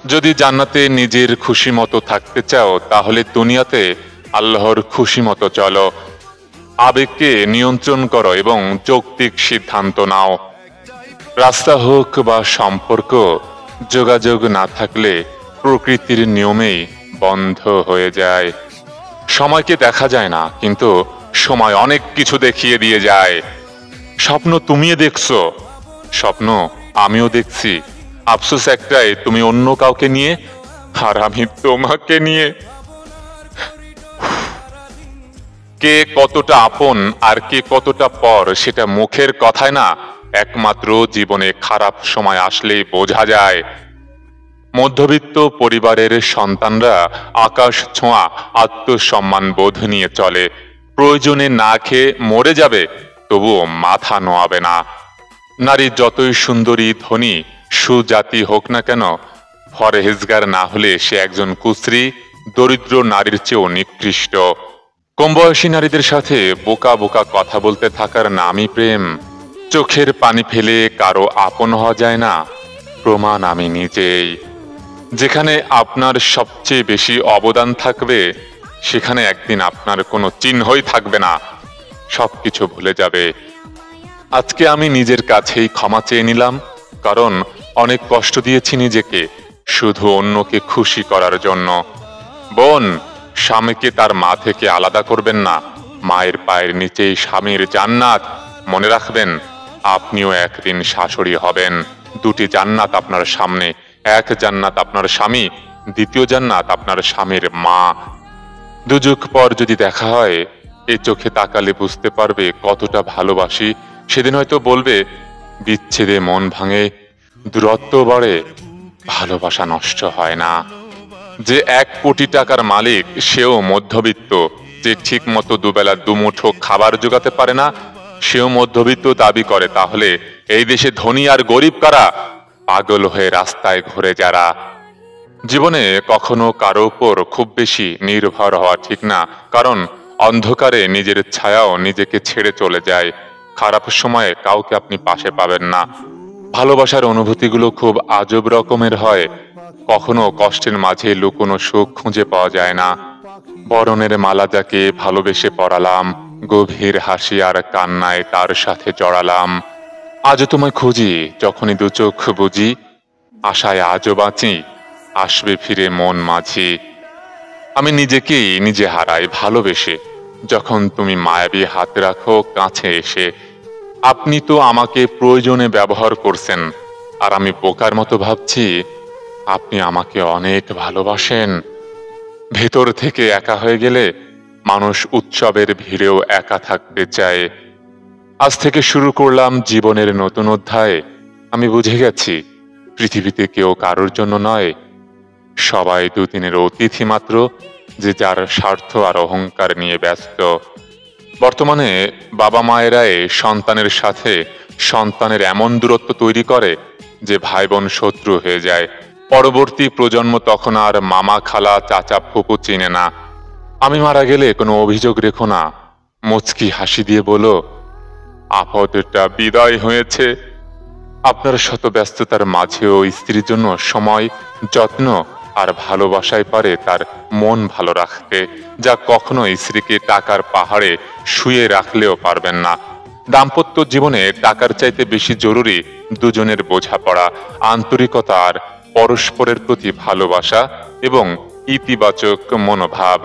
যদি জান্নাতে নিজের খুশি মতো থাকতে চাও তাহলে দুনিয়াতে আল্লাহর খুশি মতো চলো। আবেগকে নিয়ন্ত্রণ করো এবং যৌক্তিক সিদ্ধান্ত নাও। রাস্তা হোক বা সম্পর্ক, যোগাযোগ না থাকলে প্রকৃতির নিয়মেই বন্ধ হয়ে যায়। সময়কে দেখা যায় না, কিন্তু সময় অনেক কিছু দেখিয়ে দিয়ে যায়। স্বপ্ন তুমিও দেখছো, স্বপ্ন আমিও দেখছি। আফসোস একটাই, তুমি অন্য কাউকে নিয়ে আর আমি তোমাকে নিয়ে। কে কতটা আপন আর কে কতটা পর সেটা মুখের কথায় না, একমাত্র জীবনে খারাপ সময় আসলেই বোঝা যায়। মধ্যবিত্ত পরিবারের সন্তানরা আকাশ ছোঁয়া আত্মসম্মান বোধ নিয়ে চলে। প্রয়োজনে না খেয়ে মরে যাবে, তবুও মাথা নোয়াবে না। নারী যতই সুন্দরী, ধনী, সুজাতি হোক না কেন, পরহেজগার না হলে সে একজন কুশ্রী, দরিদ্র নারীর চেয়েও নিকৃষ্ট। কমবয়সী নারীদের সাথে বোকা বোকা কথা বলতে থাকার নামই প্রেম। চোখের পানি ফেলে কারো আপন হওয়া যায় না, প্রমাণ আমি নিজেই। যেখানে আপনার সবচেয়ে বেশি অবদান থাকবে, সেখানে একদিন আপনার কোনো চিহ্নই থাকবে না, সবকিছু ভুলে যাবে। আজকে আমি নিজের কাছেই ক্ষমা চেয়ে নিলাম, কারণ অনেক কষ্ট দিয়েছি নিজেকে শুধু অন্যকে খুশি করার জন্য। বোন, স্বামীকে তার মা থেকে আলাদা করবেন না। মায়ের পায়ের নিচেই স্বামীর জান্নাত। মনে রাখবেন, আপনিও একদিন শাশুড়ি হবেন। দুটি জান্নাত আপনার সামনে, এক জান্নাত আপনার স্বামী, দ্বিতীয় জান্নাত আপনার স্বামীর মা। দুযুগ পর যদি দেখা হয়, এই চোখে তাকালে বুঝতে পারবে কতটা ভালোবাসি। সেদিন হয়তো বলবে, বিচ্ছেদে মন ভাঙে, দূরত্ব বাড়ে, ভালোবাসা নষ্ট হয় না। যে 1 কোটি টাকার মালিক সেও মধ্যবিত্ত। যে ঠিক মতো দুবেলা দুমুঠো খাবার জোগাতে পারে না, সেও মধ্যবিত্ত দাবি করে। তাহলে এই দেশে ধনী আর গরিব কারা? পাগল হয়ে রাস্তায় ঘুরে যারা। জীবনে কখনো কারো উপর খুব বেশি নির্ভর হওয়া ঠিক না, কারণ অন্ধকারে নিজের ছায়াও নিজেকে ছেড়ে চলে যায়। খারাপ সময়ে কাউকে আপনি পাশে পাবেন না। ভালোবাসার অনুভূতিগুলো খুব আজব রকমের হয়। কখনো কষ্টের মাঝে লুকোনো সুখ খুঁজে পাওয়া যায় না। বরণের মালা যাকে ভালোবেসে পরালাম, গভীর হাসি আর কান্নায় তার সাথে জড়ালাম। আজও তোমায় খুঁজি, যখনই দু চোখ বুঝি, আশায় আজও বাঁচি, আসবে ফিরে মন মাঝি। আমি নিজেকেই নিজে হারাই ভালোবেসে, যখন তুমি মায়াবী হাত রাখো কাছে এসে। আপনি তো আমাকে প্রয়োজনে ব্যবহার করছেন, আর আমি বোকার মতো ভাবছি আপনি আমাকে অনেক ভালোবাসেন। ভেতর থেকে একা হয়ে গেলে মানুষ উৎসবের ভিড়েও একা থাকতে চায়। আজ থেকে শুরু করলাম জীবনের নতুন অধ্যায়। আমি বুঝে গেছি, পৃথিবীতে কেউ কারোর জন্য নয়, সবাই দুদিনের অতিথি মাত্র, যে যার স্বার্থ আর অহংকার নিয়ে ব্যস্ত। বর্তমানে বাবা মায়েরাই সন্তানের সাথে সন্তানের এমন দূরত্ব তৈরি করে যে ভাই বোন শত্রু হয়ে যায়। পরবর্তী প্রজন্ম তখন আর মামা খালা চাচা ফুপু চিনে না। আমি মারা গেলে কোনো অভিযোগ রেখো না, মুচকি হাসি দিয়ে বলো, আপদটা বিদায় হয়েছে। আপনার শত ব্যস্ততার মাঝেও স্ত্রীর জন্য সময়, যত্ন আর ভালোবাসায় পারে তার মন ভালো রাখতে, যা কখনো স্ত্রীকে টাকার পাহাড়ে শুয়ে রাখলেও পারবেন না। দাম্পত্য জীবনে টাকার চাইতে বেশি জরুরি দুজনের বোঝাপড়া, আন্তরিকতা আর পরস্পরের প্রতি ভালোবাসা এবং ইতিবাচক মনোভাব।